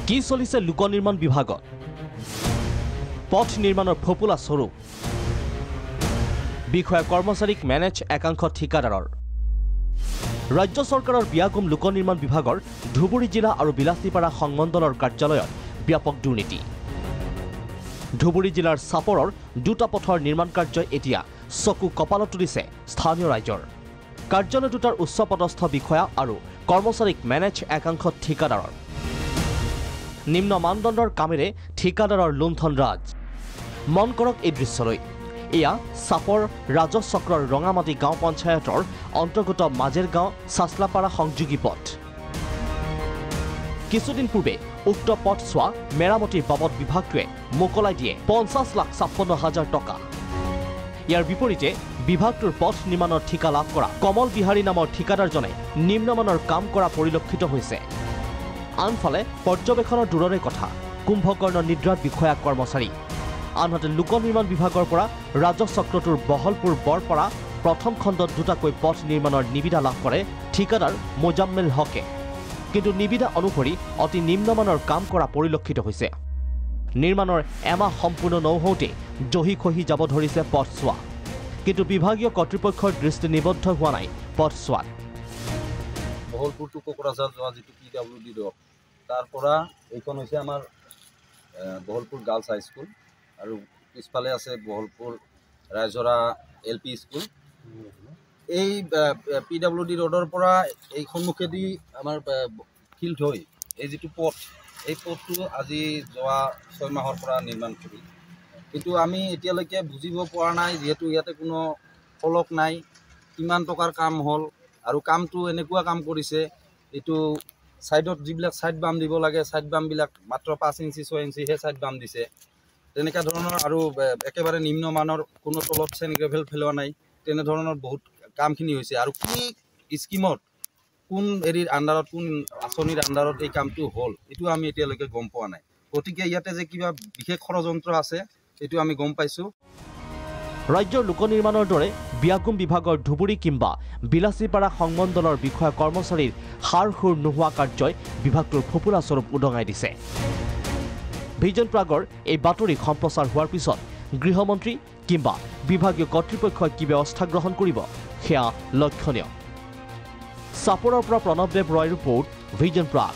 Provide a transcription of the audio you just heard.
কি চলিছে লোক নিৰ্মাণ বিভাগত পথ নিৰ্মাণৰ ফপুলা স্বৰূপ বিষয়া কৰ্মচাৰীক মেনেজ একাংশ ঠিকাদাৰৰ ৰাজ্য চৰকাৰৰ বিয়াগুম লোক নিৰ্মাণ বিভাগৰ ধুবুৰী জিলা আৰু বিলাসীপাৰা সংমণ্ডলৰ কাৰ্যালয়ত ব্যাপক দুৰ্নীতি ধুবুৰী জিলাৰ চাপৰৰ দুটা পথৰ নিৰ্মাণ কাৰ্যই এতিয়া চকু কপালত তুলিছে স্থানীয় ৰাইজৰ কাৰ্যালয় দুটাৰ উচ্চপদস্থ বিষয়া আৰু কৰ্মচাৰীক মেনেজ একাংশ ঠিকাদাৰৰ নিম্ন মানদণ্ডৰ কামেৰে ঠিকাদাৰৰ লুণ্ঠন ৰাজ মন কৰক এই দৃশ্যলৈ এয়া চাপৰ ৰাজচক্ৰৰ ৰঙামাটি গাঁও পঞ্চায়তৰ অন্তৰ্গত মাজেৰ গাঁও চাচলাপাৰা সংযোগী পথ কিছুদিন পূৰ্বে উক্ত পথছোৱা মেৰামতিৰ বাবদ বিভাগটোৱে মোকলাই দিয়ে 50,56,000 টকা ইয়াৰ বিপৰীতে বিভাগটোৰ পথ নিৰ্মাণৰ ঠিকা লাভ কৰা কমল বিহাৰী নামৰ ঠিকাদাৰজনে নিম্নমানৰ কাম কৰা পৰিলক্ষিত হৈছে আনফালে পৰ্যবেক্ষণৰ দূৰৰে কথা কুম্ভকৰ্ণ নিদ্ৰাত বিষয়া কৰ্মচাৰী আনহাতে লোক নিৰ্মাণ বিভাগৰ পৰা ৰাজচক্ৰটোৰ বহলপুৰ বৰপাৰা প্ৰথম খণ্ডত দুটাকৈ পথ নিৰ্মাণৰ নিবিদা লাভ কৰে ঠিকাদাৰ মোজাম্মেল হকে কিন্তু নিবিদা অনুসৰি অতি নিম্নমানৰ কাম কৰা পৰিলক্ষিত হৈছে নিৰ্মাণৰ এমাহ সম্পূৰ্ণ নহওঁতে জহি খহি যাব ধৰিছে পথছোৱা কিন্তু বিভাগীয় কৰ্তৃপক্ষৰ দৃষ্টি নিবদ্ধ হোৱা নাই পথছোৱাত বহলপুৰটো কোকৰাঝাৰ যোৱা যিটো PWD ৰোড তাৰ পৰা এইখন হৈছে আমাৰ বহলপুৰ গাৰ্লছ হাই স্কুল আৰু পিছফালে আছে বহলপুৰ ৰাইজৰা LP স্কুল এই PWD ৰোডৰ পৰা এই সন্মুখেদি আমাৰ ফিল্ড হৈ এই যিটো পথ এই পথটো আজি যোৱা 6 মাহৰ পৰা নিৰ্মাণ কৰিল কিন্তু আমি এতিয়ালৈকে বুজিব পৰা নাই যেহেতু ইয়াতে কোনো ফলক নাই কিমান টকাৰ কাম হ'ল আৰু কামটো এনেকুৱা কাম কৰিছে এইটো সাইডত যিবিলাক সাইড বাম দিব লাগে সাইড বামবিলাক মাত্ৰ 5 ইঞ্চি 6 ইঞ্চি হে সাইড বাম দিছে তেনেকা ধৰণৰ আৰু একেবাৰে নিম্ন মানৰ কোনো তলত চেন গ্ৰেভেল ফেলোৱা নাই তেনে ধৰণৰ বহুত কামখিনি হৈছে আৰু কি স্কিমত কোন এৰিৰ আন্ডাৰত কোন আঁচনিৰ আন্ডাৰত এই কামটো হ'ল এইটো আমি এতিয়ালৈকে গম পোৱা নাই গতিকে ইয়াতে যে কিবা বিশেষ ষড়যন্ত্ৰ আছে এইটো আমি গম পাইছো ৰাজ্যৰ লোক নিৰ্মাণৰ দৰে বিয়াগুম বিভাগৰ ধুবুৰী কিংবা বিলাসীপাৰা সংমণ্ডলৰ বিষয়া কৰ্মচাৰীৰ সাৰ সুৰ নোহোৱা কাৰ্যই বিভাগটোৰ ফপুলা স্বৰূপ উদঙাই দিছে ভিজন প্ৰাগৰ এই বাতৰি সম্প্ৰচাৰ হোৱাৰ পিছত গৃহমন্ত্ৰী কিংবা বিভাগীয় কৰ্তৃপক্ষই কি ব্যৱস্থা গ্ৰহণ কৰিব সেয়া লক্ষণীয় চাপৰৰ পৰা প্ৰণৱদেৱ ৰয় ৰিপৰ্ট ভিজন প্ৰাগ।